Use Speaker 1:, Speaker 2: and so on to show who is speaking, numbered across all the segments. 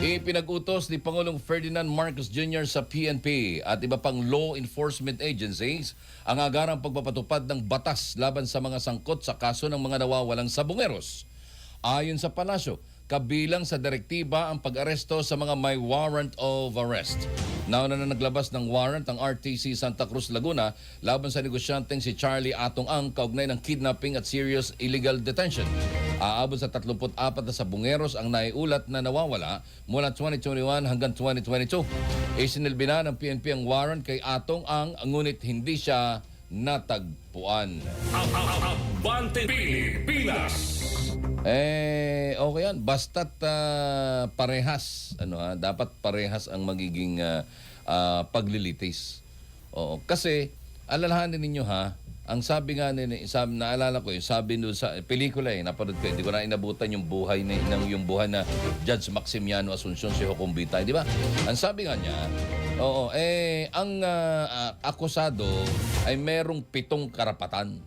Speaker 1: Ipinag-utos ni Pangulong Ferdinand Marcos Jr. sa PNP at iba pang law enforcement agencies ang agarang pagpapatupad ng batas laban sa mga sangkot sa kaso ng mga nawawalang sabongeros. Ayon sa palasyo, kabilang sa direktiba ang pag-aresto sa mga may warrant of arrest. Nauna na naglabas ng warrant ang RTC Santa Cruz, Laguna laban sa negosyanteng si Charlie Atong Ang kaugnay ng kidnapping at serious illegal detention. Aabot sa 34 na sabongeros ang naiulat na nawawala mula 2021 hanggang 2022. Isinilbi na ng PNP ang warrant kay Atong Ang ngunit hindi siya natagpuan.
Speaker 2: Abante Pilipinas!
Speaker 1: Okay yan. Basta't parehas. Dapat parehas ang magiging paglilitis. Oo. Kasi, alalahanin ninyo ha, ang sabi nga naalala ko, yung sabi doon sa pelikula napanood ko, hindi ko na inabutan yung buhay yung buhay na Judge Maximiano Asuncion, si Hocombita, di ba? Ang sabi nga niya, ang akusado ay merong 7 karapatan.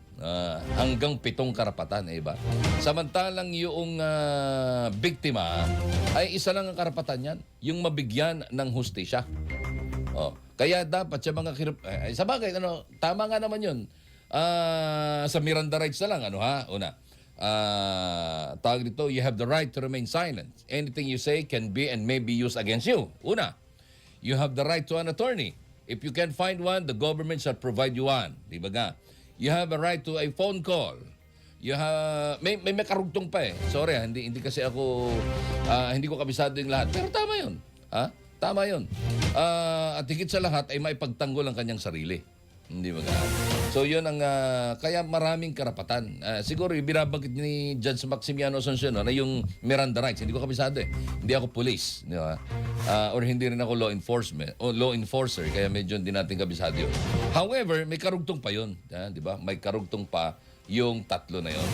Speaker 1: Hanggang 7 karapatan, ba? Samantalang yung biktima ay isa lang ang karapatan yan, yung mabigyan ng hustisya. Kaya dapat sa mga sa bagay, tama nga naman yun. Sa Miranda rights na lang, una. Tawag dito, you have the right to remain silent. Anything you say can be and may be used against you. Una, you have the right to an attorney. If you can't find one, the government shall provide you one. Di ba nga? You have a right to a phone call. You have may karugtong pa Sorry, hindi kasi ako hindi ko kabisado yung lahat. Pero tama 'yun. Tama 'yun. At higit sa lahat ay maipagtanggol ang kanyang sarili. Hindi ba? So 'yun ang kaya maraming karapatan. Siguro binabanggit ni Judge Maximiano Asuncion na yung Miranda rights. Hindi ko kabisado Hindi ako police, di ba? Or hindi rin ako law enforcer, kaya medyo hindi natin kabisado yun. However, may karugtong pa yun, di ba? May karugtong pa yung tatlo na yun.